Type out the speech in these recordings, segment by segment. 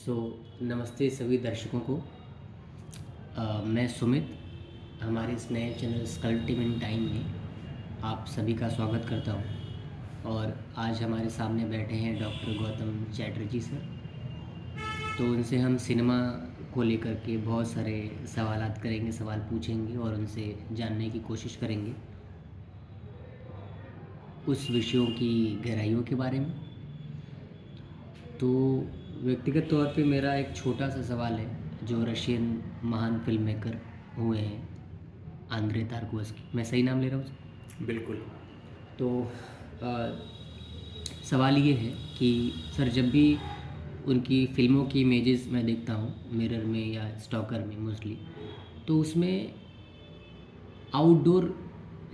नमस्ते सभी दर्शकों को। मैं सुमित हमारे इस नए चैनल स्कल्प्टिंग इन टाइम में आप सभी का स्वागत करता हूं। और आज हमारे सामने बैठे हैं डॉक्टर गौतम चैटर्जी सर। तो उनसे हम सिनेमा को लेकर के बहुत सारे सवालात करेंगे, सवाल पूछेंगे और उनसे जानने की कोशिश करेंगे उस विषयों की गहराइयों के बारे में। तो व्यक्तिगत तौर पे मेरा एक छोटा सा सवाल है, जो रशियन महान फिल्म मेकर हुए हैं आंद्रे तार्कोव्स्की, मैं सही नाम ले रहा हूँ सर? बिल्कुल। तो सवाल ये है कि सर, जब भी उनकी फ़िल्मों की इमेजेस मैं देखता हूँ मिरर में या स्टॉकर में मोस्टली, तो उसमें आउटडोर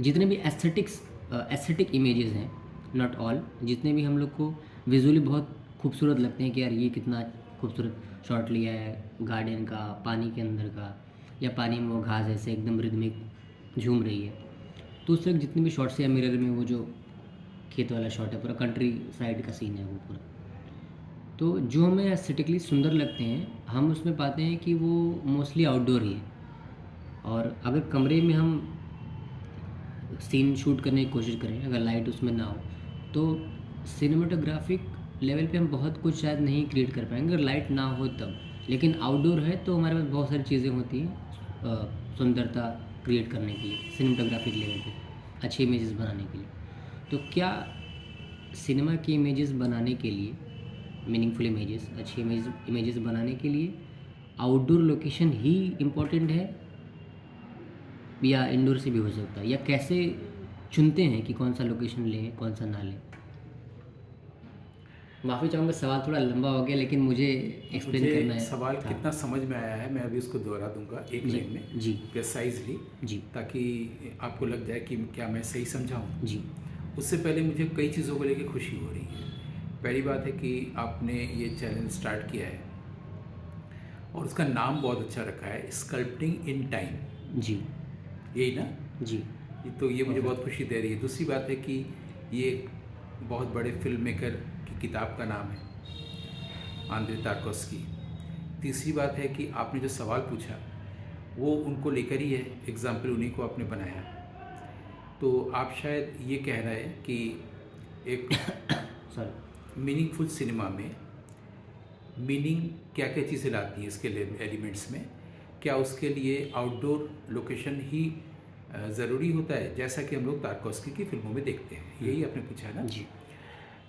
जितने भी एस्थेटिक इमेजेस हैं, नॉट ऑल, जितने भी हम लोग को विजुअली बहुत खूबसूरत लगते हैं कि यार ये कितना खूबसूरत शॉट लिया है गार्डन का, पानी के अंदर का, या पानी में वो घास ऐसे एकदम रिदमिक झूम रही है। तो उस तरह जितने भी शॉट्स हैं, मिरर में वो जो खेत वाला शॉट है, पूरा कंट्री साइड का सीन है वो पूरा, तो जो हमें एस्थेटिकली सुंदर लगते हैं हम उसमें पाते हैं कि वो मोस्टली आउटडोर ही है। और अगर कमरे में हम सीन शूट करने की कोशिश करें, अगर लाइट उसमें ना हो, तो सिनेमाटोग्राफिक लेवल पे हम बहुत कुछ शायद नहीं क्रिएट कर पाएंगे अगर लाइट ना हो तब। लेकिन आउटडोर है तो हमारे पास बहुत सारी चीज़ें होती हैं सुंदरता क्रिएट करने के लिए, सिनेमाटोग्राफिक लेवल पे अच्छी इमेजेस बनाने के लिए। तो क्या सिनेमा की इमेजेस बनाने के लिए, मीनिंगफुल इमेजेस, अच्छी इमेजेस बनाने के लिए आउटडोर लोकेशन ही इम्पोर्टेंट है या इंडोर से भी हो सकता है, या कैसे चुनते हैं कि कौन सा लोकेशन लें कौन सा ना लें? माफ़ी चाहूँगा, सवाल थोड़ा लंबा हो गया, लेकिन मुझे एक्सप्लेन करना मुझे है सवाल था। कितना समझ में आया है मैं अभी उसको दोहरा दूंगा एक जी लाइन में जी प्रिसाइजली, जी ताकि आपको लग जाए कि क्या मैं सही समझा हूँ। जी उससे पहले मुझे कई चीज़ों को लेकर खुशी हो रही है। पहली बात है कि आपने ये चैनल स्टार्ट किया है और उसका नाम बहुत अच्छा रखा है, स्कल्प्टिंग इन टाइम। जी यही ना? जी तो ये मुझे बहुत खुशी दे रही है। दूसरी बात है कि ये एक बहुत बड़े फिल्म मेकर की किताब का नाम है, आंद्रे तार्कोव्स्की। तीसरी बात है कि आपने जो सवाल पूछा वो उनको लेकर ही है, एग्जाम्पल उन्हीं को आपने बनाया। तो आप शायद ये कह रहे हैं कि एक सॉरी। मीनिंगफुल सिनेमा में मीनिंग क्या क्या चीज़ें लाती हैं इसके एलिमेंट्स में, क्या उसके लिए आउटडोर लोकेशन ही ज़रूरी होता है, जैसा कि हम लोग तार्कोव्स्की की फिल्मों में देखते हैं? यही आपने पूछा है ना? जी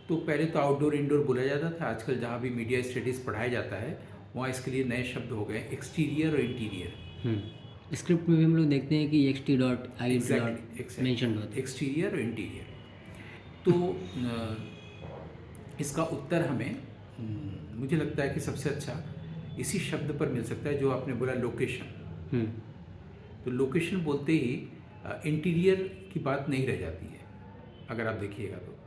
तो पहले तो आउटडोर इंडोर बोला जाता था। आजकल जहाँ भी मीडिया स्टडीज़ पढ़ाया जाता है वहाँ इसके लिए नए शब्द हो गए, एक्सटीरियर और इंटीरियर। स्क्रिप्ट में भी हम लोग देखते हैं कि x T dot I dot exactly mention होता है। एक्सटीरियर और इंटीरियर। तो इसका उत्तर हमें मुझे लगता है कि सबसे अच्छा इसी शब्द पर मिल सकता है जो आपने बोला, लोकेशन। तो लोकेशन बोलते ही इंटीरियर की बात नहीं रह जाती है अगर आप देखिएगा तो,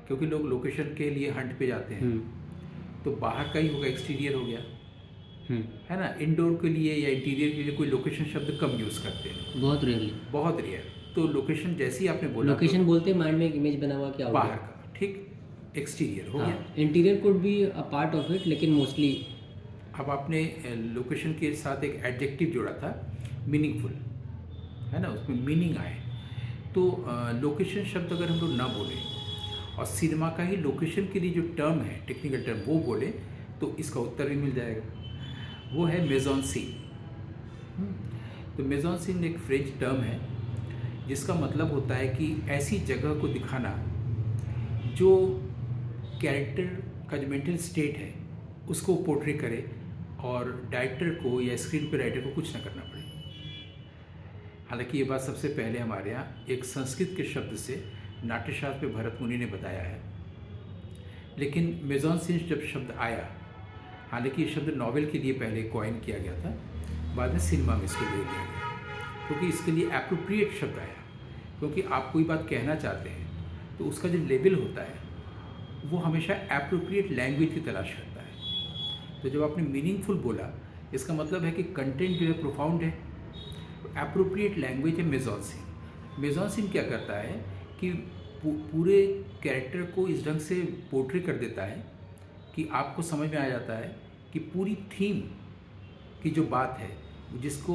क्योंकि लोग लोकेशन के लिए हंट पे जाते हैं तो बाहर का ही होगा, एक्सटीरियर हो गया, है ना? इंडोर के लिए या इंटीरियर के लिए कोई लोकेशन शब्द कम यूज़ करते हैं, बहुत रेयरली, बहुत रेयर। तो लोकेशन जैसी आपने बोला, लोकेशन बोलते हैं माइंड में एक इमेज बना हुआ कि बाहर आउटडोर। का, ठीक, एक्सटीरियर हो हाँ, गया। Interior could be a part of it, लेकिन मोस्टली अब आपने लोकेशन के साथ एक एडजेक्टिव जोड़ा था, मीनिंगफुल, है ना? उसमें मीनिंग आए। तो लोकेशन शब्द अगर हम लोग ना बोलें और सिनेमा का ही लोकेशन के लिए जो टर्म है, टेक्निकल टर्म, वो बोले तो इसका उत्तर भी मिल जाएगा। वो है मेजॉन सीन। तो मेजॉन सीन एक फ्रेंच टर्म है जिसका मतलब होता है कि ऐसी जगह को दिखाना जो कैरेक्टर का जो मेंटल स्टेट है उसको पोर्ट्रे करे और डायरेक्टर को या स्क्रीन पे राइटर को कुछ ना करना पड़े। हालांकि ये बात सबसे पहले हमारे यहाँ एक संस्कृत के शब्द से नाट्यशास्त्र में भरत मुनि ने बताया है। लेकिन मेजॉन सीन जब शब्द आया, हालांकि ये शब्द नॉवेल के लिए पहले कॉइन किया गया था, बाद में सिनेमा में इसको ले लिया गया क्योंकि इसके लिए एप्रोप्रिएट शब्द आया। क्योंकि आप कोई बात कहना चाहते हैं तो उसका जो लेवल होता है वो हमेशा एप्रोप्रिएट लैंग्वेज की तलाश करता है। तो जब आपने मीनिंगफुल बोला, इसका मतलब है कि कंटेंट जो है प्रोफाउंड है, एप्रोप्रिएट लैंग्वेज है मेजॉन सीन। मेजॉन सीन क्या करता है कि पूरे कैरेक्टर को इस ढंग से पोर्ट्रे कर देता है कि आपको समझ में आ जाता है कि पूरी थीम की जो बात है, जिसको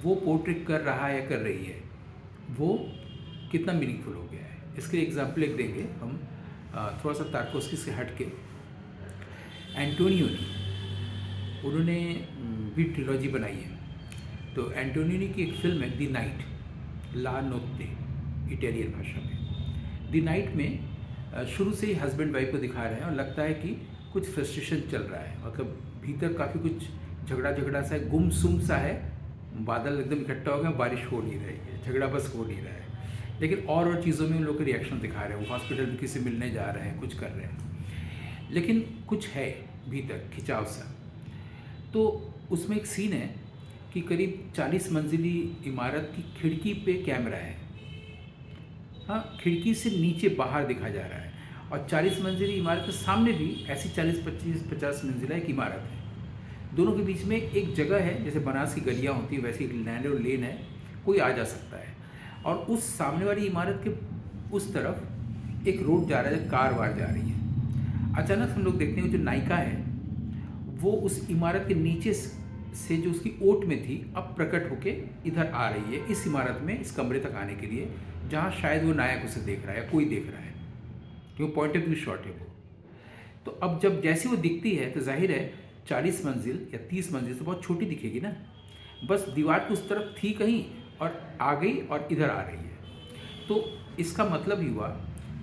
वो पोर्ट्रेट कर रहा है या कर रही है, वो कितना मीनिंगफुल हो गया है। इसके लिए एग्जाम्पल एक देंगे हम, थोड़ा सा तारकोस्की से हट के। एंटोनियोनी, उन्होंने भी ट्रिलॉजी बनाई है। तो एंटोनियोनी की एक फिल्म है द नाइट, ला नोत्ते इटालियन भाषा में। द नाइट में शुरू से ही हस्बैंड वाइफ को दिखा रहे हैं और लगता है कि कुछ फ्रस्ट्रेशन चल रहा है, मतलब भीतर काफ़ी कुछ झगड़ा सा है, गुमसुम सा है, बादल एकदम इकट्ठा हो गया, बारिश हो नहीं रही है, झगड़ा बस हो नहीं रहा है, लेकिन और चीज़ों में उन लोग के रिएक्शन दिखा रहे हैं। वो हॉस्पिटल में किसी मिलने जा रहे हैं, कुछ कर रहे हैं, लेकिन कुछ है भीतर खिंचाव सा। तो उसमें एक सीन है कि करीब 40 मंजिली इमारत की खिड़की पे कैमरा है। हाँ, खिड़की से नीचे बाहर दिखा जा रहा है, और 40 मंजिली इमारत के सामने भी ऐसी 40-50 मंजिला एक इमारत है। दोनों के बीच में एक जगह है, जैसे बनारस की गलियाँ होती है वैसी एक नैरो लेन है, कोई आ जा सकता है। और उस सामने वाली इमारत के उस तरफ एक रोड जा रहा है, कार वार जा रही है। अचानक हम लोग देखते हैं जो नायिका है वो उस इमारत के नीचे से जो उसकी ओट में थी अब प्रकट होके इधर आ रही है, इस इमारत में, इस कमरे तक आने के लिए, जहाँ शायद वो नायक उसे देख रहा है या कोई देख रहा है, क्योंकि पॉइंट ऑफ व्यू शॉट है वो। तो अब जब जैसे वो दिखती है तो जाहिर है 40 मंजिल या 30 मंजिल तो बहुत छोटी दिखेगी ना, बस दीवार की उस तरफ थी कहीं और आ गई और इधर आ रही है। तो इसका मतलब ही हुआ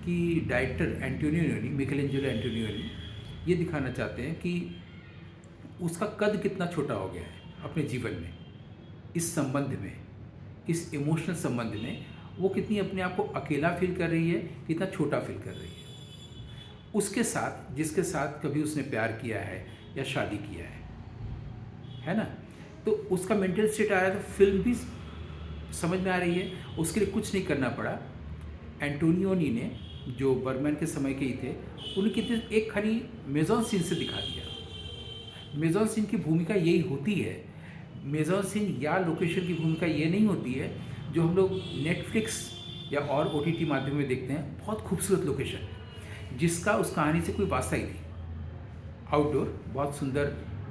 कि डायरेक्टर एंटोनियोनी, मिकेलेंजेलो एंटोनियोनी, ये दिखाना चाहते हैं कि उसका कद कितना छोटा हो गया है अपने जीवन में, इस संबंध में, इस इमोशनल संबंध में वो कितनी अपने आप को अकेला फील कर रही है, कितना छोटा फील कर रही है उसके साथ जिसके साथ कभी उसने प्यार किया है या शादी किया है ना। तो उसका मेंटल स्टेट आ रहा है, तो फिल्म भी समझ में आ रही है। उसके लिए कुछ नहीं करना पड़ा। एंटोनियोनी ने, जो बर्गमैन के समय के ही थे, उनकी एक खाली मेजॉन सीन से दिखा दिया। मेजॉन सीन की भूमिका यही होती है। मेजॉन सीन या लोकेशन की भूमिका ये नहीं होती है जो हम लोग नेटफ्लिक्स या और OTT माध्यम में देखते हैं, बहुत खूबसूरत लोकेशन जिसका उस कहानी से कोई वास्ता ही नहीं। आउटडोर बहुत सुंदर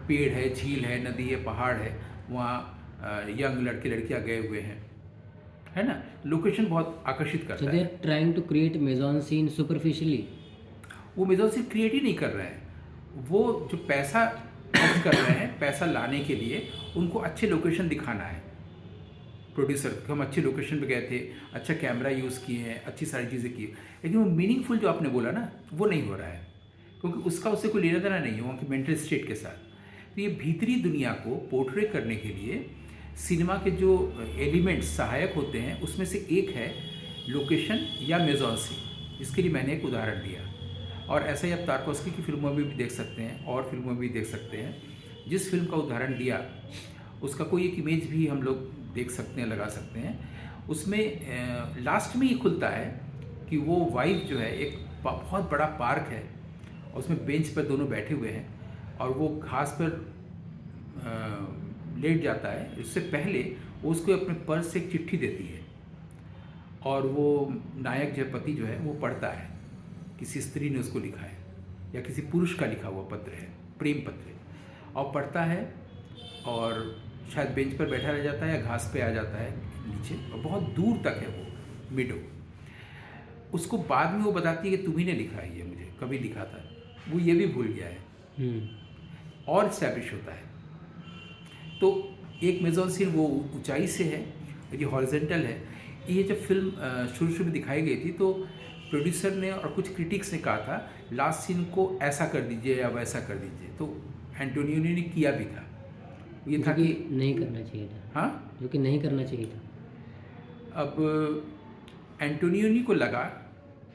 पेड़ है, झील है, नदी है, पहाड़ है, वहाँ यंग लड़के लड़कियाँ गए हुए हैं, है ना। लोकेशन बहुत आकर्षित करता है। They are trying to create mise en scene superficially. वो मेजॉन सीन क्रिएट ही नहीं कर रहे हैं, वो जो पैसा खर्च कर रहे हैं, पैसा लाने के लिए उनको अच्छे लोकेशन दिखाना है। प्रोड्यूसर, हम अच्छे लोकेशन पे गए थे, अच्छा कैमरा यूज़ किए हैं, अच्छी सारी चीज़ें की, लेकिन वो मीनिंगफुल जो आपने बोला ना, वो नहीं हो रहा है, क्योंकि उसका उससे कोई लेना देना नहीं है वहाँ के मेंटल स्टेट के साथ। तो ये भीतरी दुनिया को पोर्ट्रे करने के लिए सिनेमा के जो एलिमेंट्स सहायक होते हैं, उसमें से एक है लोकेशन या मेजॉन सीन, जिसके लिए मैंने एक उदाहरण दिया। और ऐसा ही आप तारकोस्की की फिल्मों में भी देख सकते हैं, और फिल्मों में भी देख सकते हैं। जिस फिल्म का उदाहरण दिया उसका कोई एक इमेज भी हम लोग देख सकते हैं, लगा सकते हैं। उसमें लास्ट में ये खुलता है कि वो वाइफ जो है, एक बहुत बड़ा पार्क है, उसमें बेंच पर दोनों बैठे हुए हैं और वो घास पर लेट जाता है। इससे पहले वो उसको अपने पर्स से एक चिट्ठी देती है, और वो नायक जो पति जो है वो पढ़ता है, किसी स्त्री ने उसको लिखा है या किसी पुरुष का लिखा हुआ पत्र है, प्रेम पत्र, और पढ़ता है और शायद बेंच पर बैठा रह जाता है या घास पे आ जाता है नीचे, और बहुत दूर तक है वो मिडो। उसको बाद में वो बताती है कि तुम्ही ने लिखा है, ये मुझे कभी लिखा था, वो ये भी भूल गया है, और स्टैब्लिश होता है। तो एक मेजॉन सीन वो ऊंचाई से है, ये हॉरिजेंटल है। ये जब फिल्म शुरू में दिखाई गई थी तो प्रोड्यूसर ने और कुछ क्रिटिक्स ने कहा था लास्ट सीन को ऐसा कर दीजिए या वैसा कर दीजिए, तो एंटोनियोनी ने किया भी था। ये था कि नहीं करना चाहिए था, हाँ, जो कि नहीं करना चाहिए था। अब एंटोनियोनी को लगा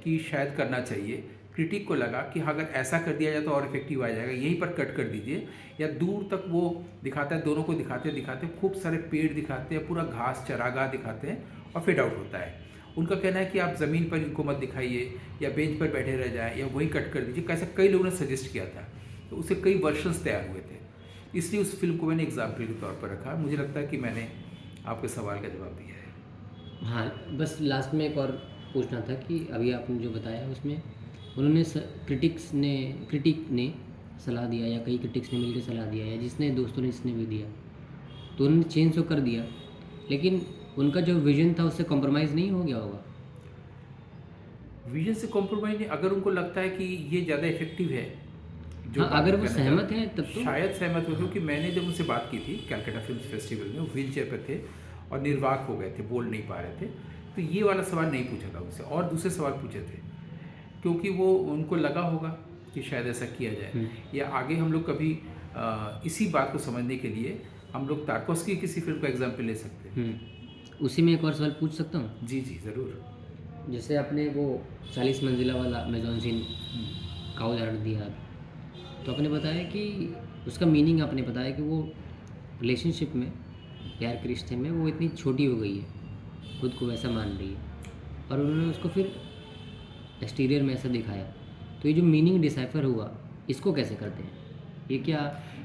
कि शायद करना चाहिए, क्रिटिक को लगा कि अगर ऐसा कर दिया जाए तो और इफेक्टिव आ जाएगा, यहीं पर कट कर दीजिए, या दूर तक वो दिखाता है, दोनों को दिखाते दिखाते खूब सारे पेड़ दिखाते हैं, पूरा घास चरागाह दिखाते हैं और फेड आउट होता है। उनका कहना है कि आप ज़मीन पर इनको मत दिखाइए या बेंच पर बैठे रह जाएं या वहीं कट कर दीजिए, कैसा कई लोगों ने सजेस्ट किया था। तो उससे कई वर्जन्स तैयार हुए थे, इसलिए उस फिल्म को मैंने एग्जाम्पल के तौर पर रखा। मुझे लगता है कि मैंने आपके सवाल का जवाब दिया है। हाँ, बस लास्ट में एक और पूछना था कि अभी आपने जो बताया उसमें उन्होंने क्रिटिक ने सलाह दिया या कई क्रिटिक्स ने मिलकर सलाह दिया या जिसने दोस्तों ने जिसने भी दिया, तो उन्होंने चेंज तो कर दिया, लेकिन उनका जो विज़न था उससे कॉम्प्रोमाइज़ नहीं हो गया होगा? विजन से कॉम्प्रोमाइज़ नहीं, अगर उनको लगता है कि ये ज़्यादा इफ़ेक्टिव है, जो हाँ, बात अगर वो कहना चाह सहमत रहा हूँ, हैं तब तो शायद सहमत हो, क्योंकि मैंने जब उनसे बात की थी कैलकाटा फिल्म फेस्टिवल में, वो व्हील चेयर पर थे और निर्वाक हो गए थे, बोल नहीं पा रहे थे, तो ये वाला सवाल नहीं पूछा था उनसे और दूसरे सवाल पूछे थे, क्योंकि वो उनको लगा होगा कि शायद ऐसा किया जाए, या आगे हम लोग कभी इसी बात को समझने के लिए हम लोग तारकोस्की किसी फिल्म का एग्जाम्पल ले सकते हैं। उसी में एक और सवाल पूछ सकता हूँ? जी जी ज़रूर। जैसे आपने वो 40 मंजिला वाला मेजॉन सीन का उदाहरण दिया, तो आपने बताया कि उसका मीनिंग आपने बताया कि वो रिलेशनशिप में, प्यार के रिश्ते में वो इतनी छोटी हो गई है, खुद को वैसा मान रही है और उन्होंने उसको फिर एक्सटीरियर में ऐसा दिखाया। तो ये जो मीनिंग डिसाइफर हुआ, इसको कैसे करते हैं? ये क्या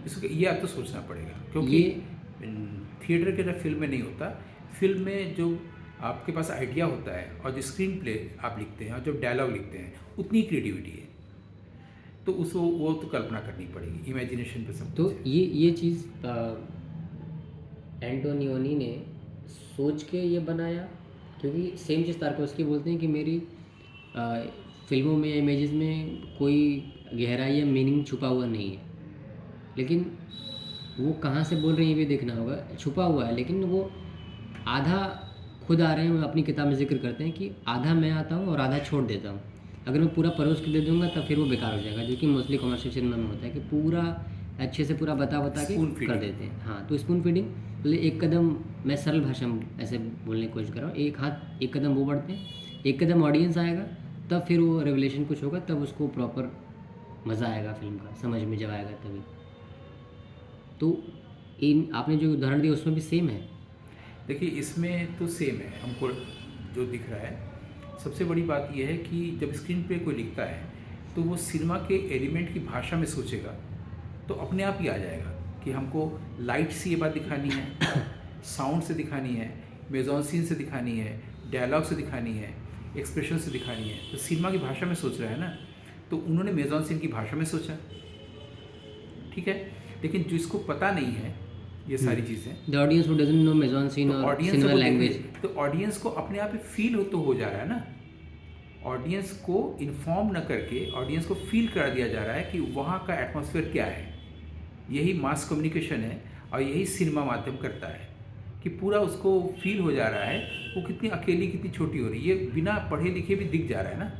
इसको ये आपको सोचना पड़ेगा, क्योंकि ये थिएटर के अंदर फिल्म में नहीं होता। फिल्म में जो आपके पास आइडिया होता है और जो स्क्रीन प्ले आप लिखते हैं और जो डायलॉग लिखते हैं, उतनी क्रिएटिविटी है, तो उसको वो तो कल्पना करनी पड़ेगी, इमेजिनेशन पे सब तो कुछ है। ये चीज़ एंटोनियोनी ने सोच के ये बनाया, क्योंकि सेम चीज़ तारकोस्की बोलते हैं कि मेरी फिल्मों में या इमेजेस में कोई गहराई या मीनिंग छुपा हुआ नहीं है, लेकिन वो कहाँ से बोल रहे हैं ये भी देखना होगा। छुपा हुआ है, लेकिन वो आधा खुद आ रहे हैं, वो अपनी किताब में जिक्र करते हैं कि आधा मैं आता हूँ और आधा छोड़ देता हूँ। अगर मैं पूरा परोस के दे दूँगा तब फिर वो बेकार हो जाएगा, जो कि मोस्टली कमर्शियल सिनेमा में होता है कि पूरा अच्छे से पूरा बता के Spoon कर feeding। देते हैं। हाँ, तो स्पून फीडिंग मतलब एक कदम, मैं सरल भाषा में ऐसे बोलने की कोशिश कर रहा हूँ, एक कदम वो बढ़ते हैं, एक कदम ऑडियंस आएगा, तब फिर वो रेवलेशन कुछ होगा, तब उसको प्रॉपर मज़ा आएगा फिल्म का, समझ में जब आएगा तभी। तो इन आपने जो उदाहरण दिया उसमें भी सेम है? देखिए, इसमें तो सेम है, हमको जो दिख रहा है। सबसे बड़ी बात यह है कि जब स्क्रीन पे कोई लिखता है तो वो सिनेमा के एलिमेंट की भाषा में सोचेगा, तो अपने आप ही आ जाएगा कि हमको लाइट से ये बात दिखानी है, साउंड से दिखानी है, मेजॉन सीन से दिखानी है, डायलॉग से दिखानी है, एक्सप्रेशन से दिखानी है। तो सिनेमा की भाषा में सोच रहा है ना, तो उन्होंने मेजॉन सीन की भाषा में सोचा, ठीक है। लेकिन जिसको पता नहीं है ये सारी चीज़ें, the audience who doesn't know mise en scene और सिनेमा लैंग्वेज, तो ऑडियंस को अपने आप ही फील हो जा रहा है ना। ऑडियंस को इन्फॉर्म न करके ऑडियंस को फील करा दिया जा रहा है कि वहाँ का एटमॉस्फेयर क्या है। यही मास कम्युनिकेशन है और यही सिनेमा माध्यम करता है कि पूरा उसको फील हो जा रहा है वो कितनी अकेली, कितनी छोटी हो रही है। ये बिना पढ़े लिखे भी दिख जा रहा है ना।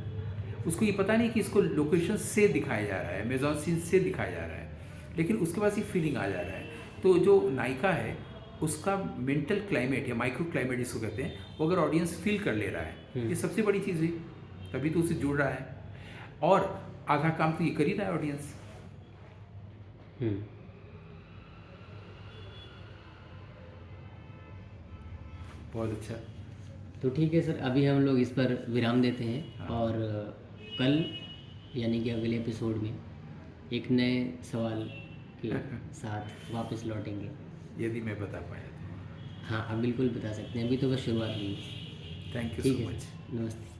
उसको ये पता नहीं कि इसको लोकेशन से दिखाया जा रहा है, मेजॉन सीन से दिखाया जा रहा है, लेकिन उसके पास ये फीलिंग आ जा रहा है। तो जो नायिका है उसका मेंटल क्लाइमेट या माइक्रो क्लाइमेट जिसको कहते हैं, वो अगर ऑडियंस फील कर ले रहा है, ये सबसे बड़ी चीज़ हुई, तभी तो उसे जुड़ रहा है। और आधा काम तो ये कर ही रहा है ऑडियंस। बहुत अच्छा। तो ठीक है सर, अभी हम लोग इस पर विराम देते हैं और कल यानी कि अगले एपिसोड में एक नए सवाल के साथ वापस लौटेंगे, यदि मैं बता पाया तो। हाँ, आप बिल्कुल बता सकते हैं, अभी तो बस शुरुआत हुई है। थैंक यू ठीक सो है मच। सर, नमस्ते।